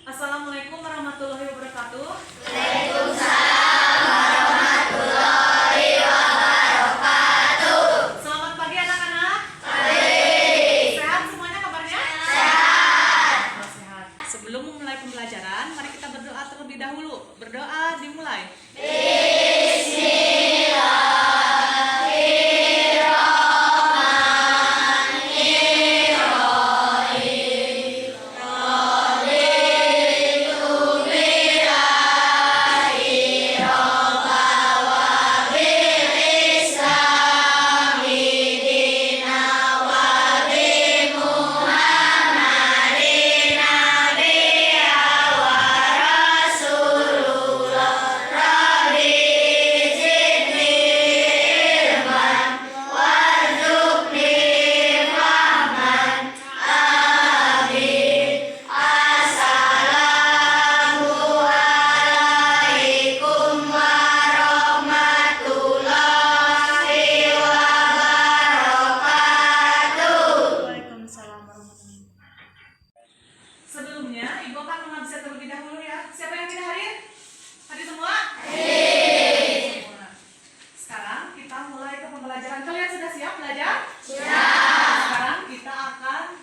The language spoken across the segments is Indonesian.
Assalamualaikum warahmatullahi wabarakatuh. Waalaikumsalam warahmatullahi wabarakatuh. Selamat pagi anak-anak. Pagi. Sehat semuanya kabarnya? Sehat. Oh, sehat. Sebelum memulai pembelajaran, mari kita berdoa terlebih dahulu. Berdoa dimulai. Waalaikumsalam warahmatullahi wabarakatuh. Sebelumnya, Ibu akan mengabsen terlebih dahulu ya. Siapa yang tidak hadir? Hadir semua? Semua. Sekarang kita mulai ke pembelajaran. Kalian sudah siap belajar? Siap. Sekarang kita akan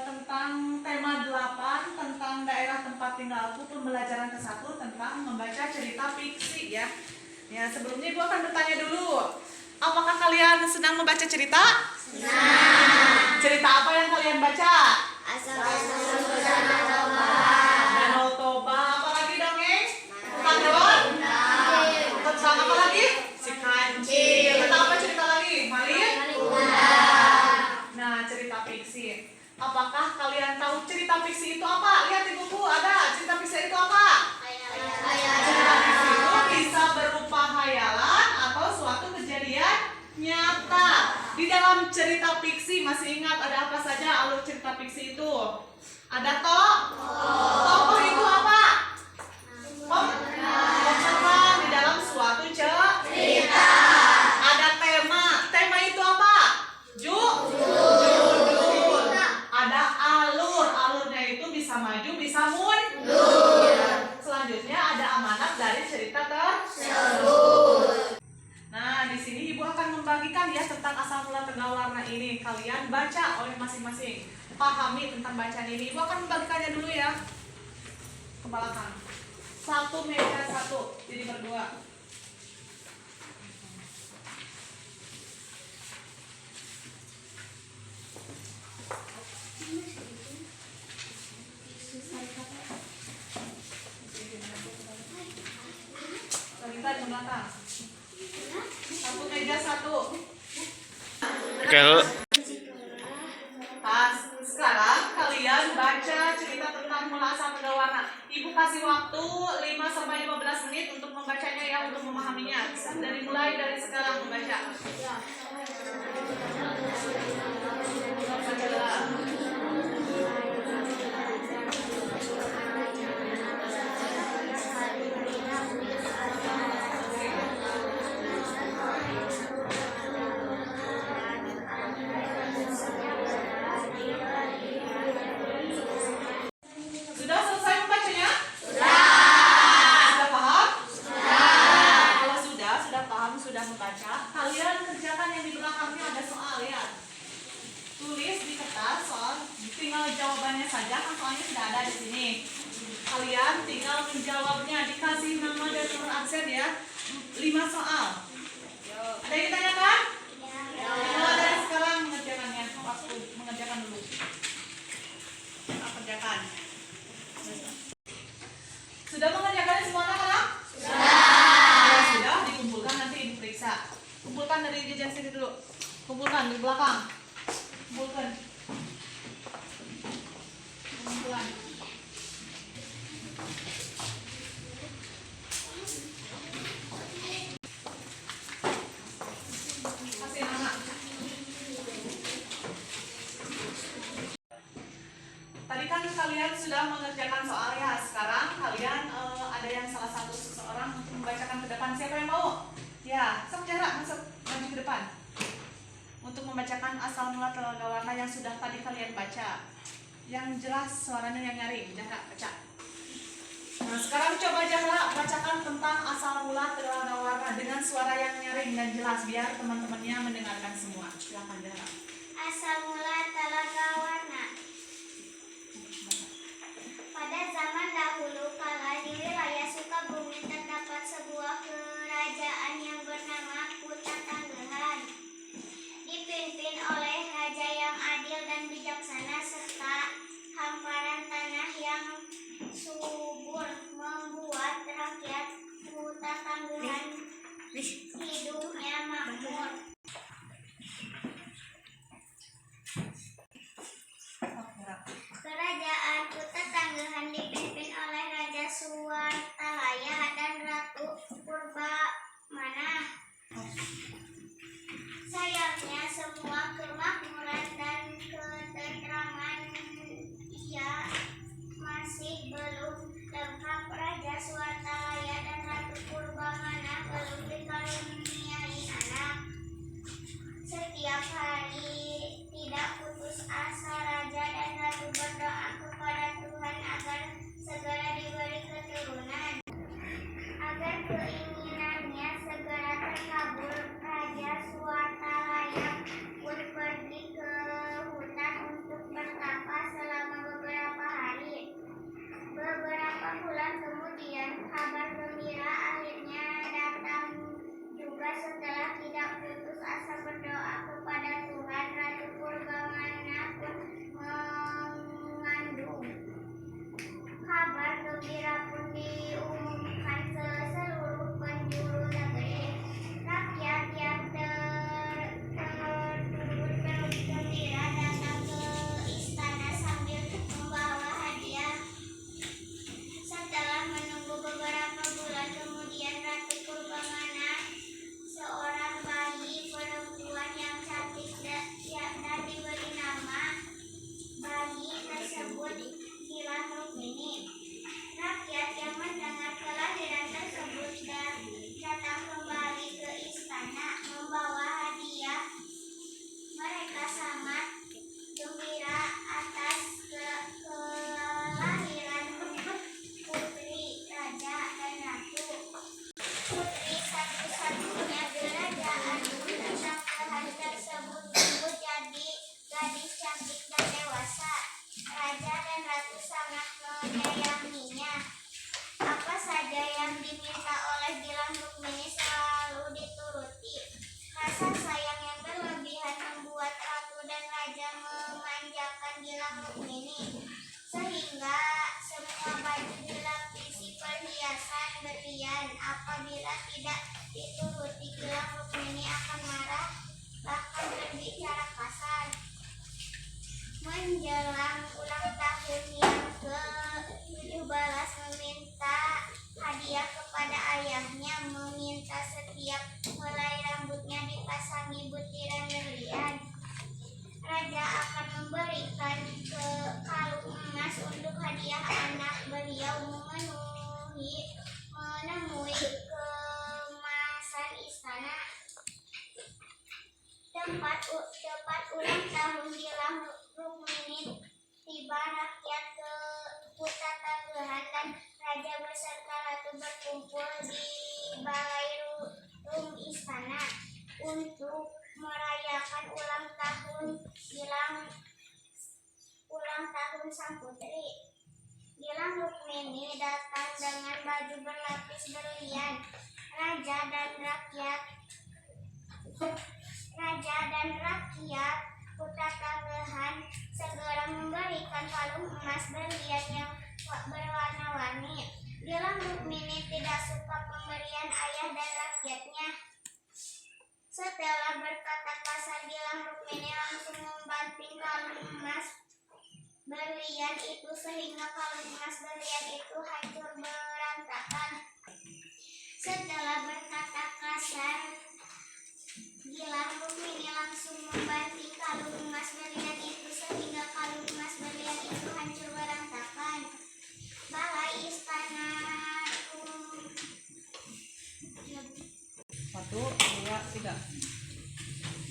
tentang tema 8 tentang daerah tempat tinggalku, pembelajaran ke-1 tentang membaca cerita fiksi ya. Ya, sebelumnya Ibu akan bertanya dulu. Apakah kalian sedang membaca cerita? Nah, Cerita apa yang kalian baca? Danau Toba, apa lagi dongeng? Tandon? Tentang apa lagi? Si Kancil. Tentang apa cerita lagi? Malin? Nah, cerita fiksi. Apakah kalian tahu cerita fiksi itu apa? Lihat di buku ada. Cerita fiksi itu apa? Cerita fiksi itu bisa berupa hayalan atau suatu kejadian nyata. Di dalam cerita fiksi masih ingat ada apa saja alur cerita fiksi itu? Ada tokoh itu apa? Pemeran di dalam suatu cerita. Ada tema itu apa? Judul. Ada alurnya itu bisa maju, bisa mundur. Selanjutnya ada amanat dari cerita tersebut. Nah, di sini Ibu akan membagikan ya tentang asal mula tegal warna ini. Kalian baca oleh masing-masing. Pahami tentang bacaan ini. Ibu akan membagikannya dulu ya. Ke belakang. Satu meja satu. Jadi berdua. Kita di belakang. Satu meja satu. Oke, Sekarang kalian baca cerita tentang mula asal tegal warna. Ibu kasih waktu 5-15 menit untuk membacanya ya, untuk memahaminya. Mulai dari sekarang membaca. Sudah selesai membacanya? Sudah paham? Kalau sudah paham, sudah membaca, kalian kerjakan yang di belakangnya ada soal ya. Tulis di kertas soal, tinggal jawabannya saja, kan soalnya sudah ada di sini. Kalian tinggal menjawabnya, dikasih nama dan nomor absen ya. 5 soal. Ada yang ditanyakan? Mulai dari sekarang mengerjakannya, waktu mengerjakan dulu. Kita kerjakan. Sudah mengerjakan semua anak-anak? Kalau sudah, dikumpulkan nanti Ibu periksa. Kumpulkan dari jajan sini dulu. Kumpulkan di belakang. Kumpulkan. Kumpulan. Kasih nama. Tadi kan kalian sudah mengerjakan soal ya. Sekarang kalian ada yang salah satu seseorang untuk membacakan ke depan. Siapa yang mau? Ya, sok jarak masuk maju ke depan. Untuk membacakan asal mula telaga warna yang sudah tadi kalian baca. Yang jelas suaranya yang nyaring, jangan baca. Nah, sekarang coba Zahra bacakan tentang asal mula telaga warna dengan suara yang nyaring dan jelas biar teman-temannya mendengarkan semua. Silakan Zahra. Asal mula telaga warna. Pada zaman dahulu kala di wilayah Sukabumi terdapat sebuah kerajaan yang bernama Kuta Tanggehan. Dipimpin oleh raja yang adil dan bijaksana serta hamparan tanah yang subur membuat rakyat Kuta Tanggehan hidupnya makmur. Kerajaan Kuta Tanggehan dipimpin oleh Raja Suwartalaya dan Ratu Purbamana. Sayangnya semua kemakmuran dan ketentraman ia masih belum lengkap. Raja Suwartalaya dan Ratu Purbamana belum dikaruniai anak. Setiap hari tidak putus asa raja dan ratu berdoa kepada Tuhan agar segera diberi keturunan. Agar keinginannya segera terkabul, Raja Suwartalaya pun pergi ke hutan untuk bertapa selama beberapa hari. Beberapa bulan kemudian, kabar gembira akhirnya datang juga. Setelah tidak putus asa berdoa kepada Tuhan, Ratu Purbamana pun mengandung. Kabar gembira pun diumumkan ke seluruh penjuru negeri. Rakyat yang terturut gembira datang ke istana sambil membawa hadiah. Setelah menunggu beberapa bulan kemudian, Ratu Purbamana seorang bayi perempuan yang cantik dan diberi nama bayi tersebut Gilang Rukmini. Rakyat yang mendengar kelahiran tersebut datang kembali ke istana membawa hadiah. Mereka sangat gembira atas kelahiran putri raja dan ratu. Putri satu-satunya kerajaan Tanggehan tersebut tumbuh jadi gadis cantik dan dewasa. Raja dan ratu sangat menyayanginya. Apa saja yang diminta oleh Gilang Rukmini selalu dituruti. Rasa sayang yang berlebihan membuat ratu dan raja memanjakan Gilang Rukmini, sehingga semua baju dilapisi perhiasan berlian. Apabila tidak dituruti, Gilang Rukmini akan marah, bahkan berbicara kasar. Menjelang ulang tahun yang ke-17 meminta hadiah kepada ayahnya, meminta setiap helai rambutnya dipasangi butiran berlian. Raja akan memberikan kalung emas untuk hadiah anak beliau. Menemui kemasan istana. Tepat ulang tahun Gilang Rukmini tiba, rakyat ke Kuta Tanggehan dan raja beserta ratu berkumpul di balai rum istana untuk merayakan ulang tahun sang putri. Gilang Rukmini datang dengan baju berlapis berlian. Raja dan rakyat Kuta Tanggehan segera memberikan kalung emas berlian yang berwarna-warni. Gilang Rukmini tidak suka pemberian ayah dan rakyatnya. Setelah berkata kasar, Gilang Rukmini langsung membanting kalung emas berlian itu sehingga kalung emas berlian itu hancur berantakan. Setelah berkata kasar, Gilang Rukmini langsung membanting kalung emas berlian itu sehingga kalung emas berlian itu hancur berantakan. Balai istana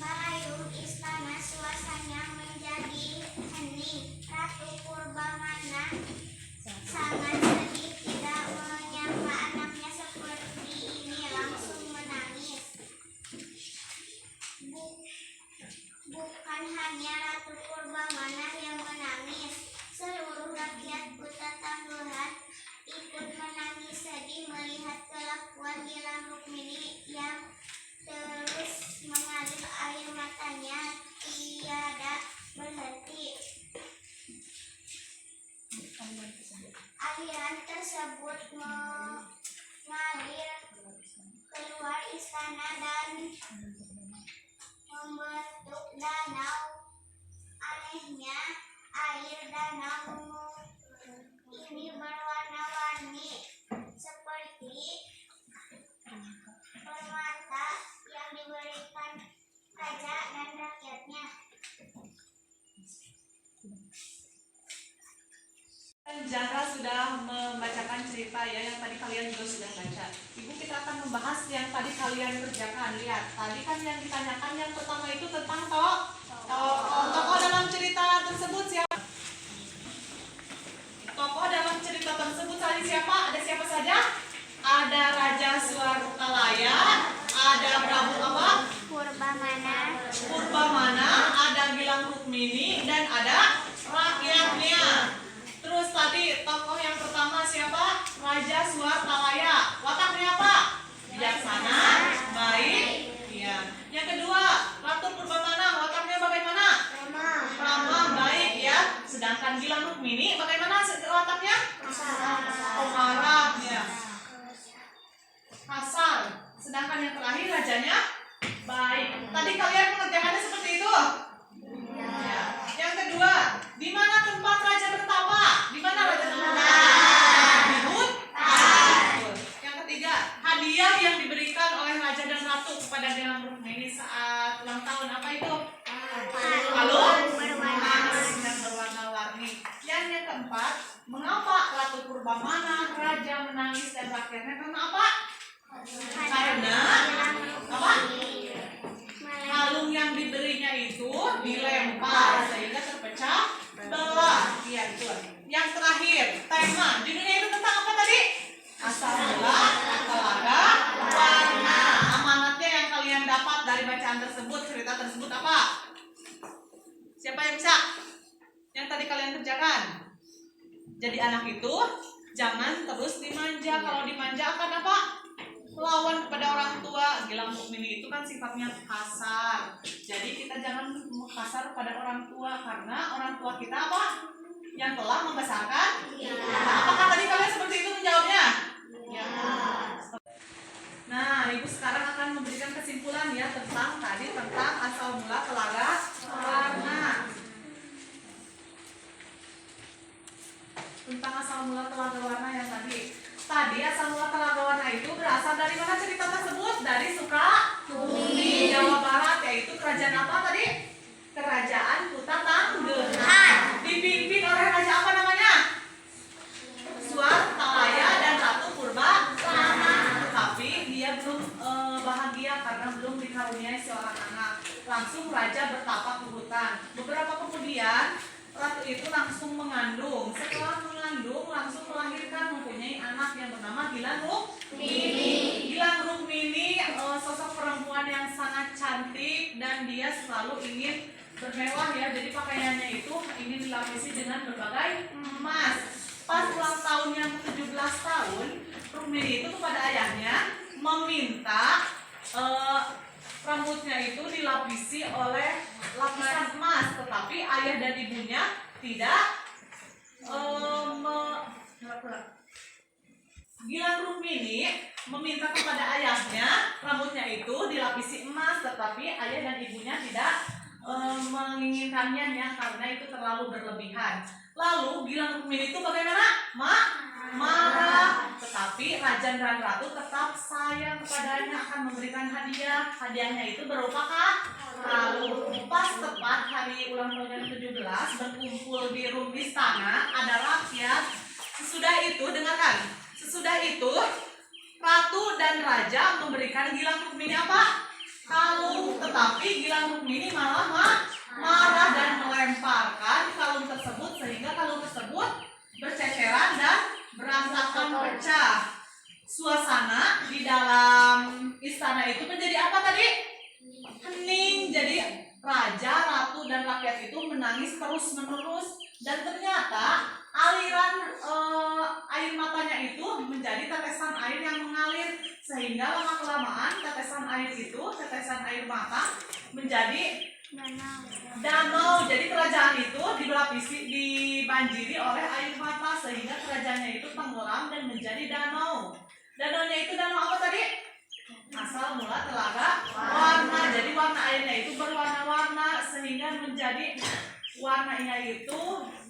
Balai istana suasana menjadi hening. Ratu Purbamana sangat sedih tidak aliran tersebut mengalir keluar istana dan membentuk danau. Anehnya, air danau ini berwarna-warni seperti permata yang diberikan raja dan rakyatnya. Jaka sudah membacakan cerita ya yang tadi kalian juga sudah baca. Ibu kita akan membahas yang tadi kalian kerjakan. Lihat, tadi kan yang ditanyakan yang pertama itu tentang tokoh dalam cerita tersebut siapa? Tokoh dalam cerita tersebut tadi siapa? Ada siapa saja? Ada Raja Suartalaya, ada Prabu apa? Purbamana, ada Gilang Rukmini, dan ada rakyatnya. Terus tadi tokoh yang pertama siapa? Raja Suartalaya. Wataknya apa? Bijaksana, baik. Iya. Yang kedua, Ratu Purbamana. Wataknya bagaimana? Ramah, baik ya. Sedangkan Gilang Rukmini bagaimana wataknya? Pemarah, ya. Kasar. Sedangkan yang terakhir rajanya baik. Tadi kalian mengerjakannya seperti itu? Ya. Yang kedua, di mana tempat raja bertapa? Di mana raja bertapa? Di hutan. Yang ketiga, hadiah yang diberikan oleh raja dan ratu kepada Gilang Rukmini saat ulang tahun apa itu? Kalung emas yang berwarna-warni. Yang keempat, mengapa Ratu Purbamana, raja menangis dan rakyatnya karena apa? Karena apa? Kalung yang diberinya itu dilempar sehingga terpecah belah. Iya itu. Yang terakhir, tema judulnya itu tentang apa tadi? Asal mula, telaga, warna. Amanatnya yang kalian dapat dari bacaan tersebut, cerita tersebut apa? Siapa yang bisa? Yang tadi kalian kerjakan. Jadi anak itu jangan terus dimanja. Kalau dimanja akan apa? Lawan kepada orang tua. Gilang Rukmini itu kan sifatnya kasar. Jadi kita jangan kasar kepada orang tua karena orang tua kita apa? Yang telah membesarkan. Apakah tadi kalian seperti itu menjawabnya? Ya. Nah, ibu sekarang akan memberikan kesimpulan ya tentang asal mula telaga warna. Tentang asal mula telaga warna yang tadi asal mula telaga warna itu berasal dari mana cerita tersebut? Dari Sukabumi, Jawa Barat, yaitu kerajaan apa tadi? Kerajaan Kuta Tanggerang. Dipimpin oleh raja apa namanya? Suartalaya dan Ratu Purbamana. Tetapi dia belum bahagia karena belum dikaruniai seorang anak. Langsung raja bertapa ke hutan. Beberapa kemudian ratu itu langsung mengandung. Setelah mengandung langsung melahirkan, mempunyai anak yang bernama Gilang Rukmini. Gilang Rukmini sosok perempuan yang sangat cantik dan dia selalu ingin bermewah ya. Jadi pakaiannya itu ingin dilapisi dengan berbagai emas. Pas ulang tahun yang ke-17 tahun, Rukmini itu kepada ayahnya meminta rambutnya itu dilapisi oleh lapisan emas, tetapi ayah dan ibunya tidak Gilang Rukmini meminta kepada ayahnya rambutnya itu dilapisi emas, tetapi ayah dan ibunya tidak menginginkannya ya, karena itu terlalu berlebihan. Lalu Gilang Rukmini itu bagaimana? Marah, tetapi raja dan ratu tetap sayang kepadanya, akan memberikan hadiah. Hadiahnya itu berupa kalung. Pas tepat hari ulang tahun yang ke-17 berkumpul di room istana, ada rakyat. Sesudah itu, dengarkan. Sesudah itu ratu dan raja memberikan Gilang Rukmini apa? Kalung. Tetapi Gilang Rukmini malah marah dan melemparkan kalung tersebut sehingga kalung tersebut berceceran dan berantakan pecah. Suasana di dalam istana itu menjadi apa tadi? Hening. Jadi raja, ratu, dan rakyat itu menangis terus-menerus. Dan ternyata aliran air matanya itu menjadi tetesan air yang mengalir. Sehingga lama-kelamaan tetesan air itu, tetesan air mata menjadi Danau. Jadi kerajaan itu dibanjiri oleh air mata sehingga kerajaannya itu tenggelam dan menjadi danau. Danaunya itu danau apa tadi? Asal mula telaga warna. Jadi warna airnya itu berwarna-warna sehingga menjadi warnanya itu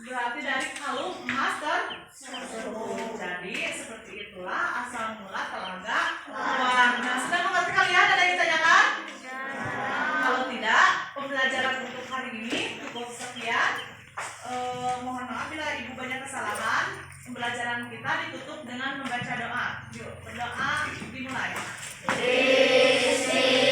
berarti dari kalung emas tersebut. Jadi seperti itulah asal mula telaga warna. Sudah mengerti kalian? Ada yang ditanyakan? Kalau tidak, pembelajaran untuk hari ini cukup sekian. Mohon maaf bila ibu banyak kesalahan. Pembelajaran kita ditutup dengan membaca doa. Yuk, berdoa dimulai. Bismillah.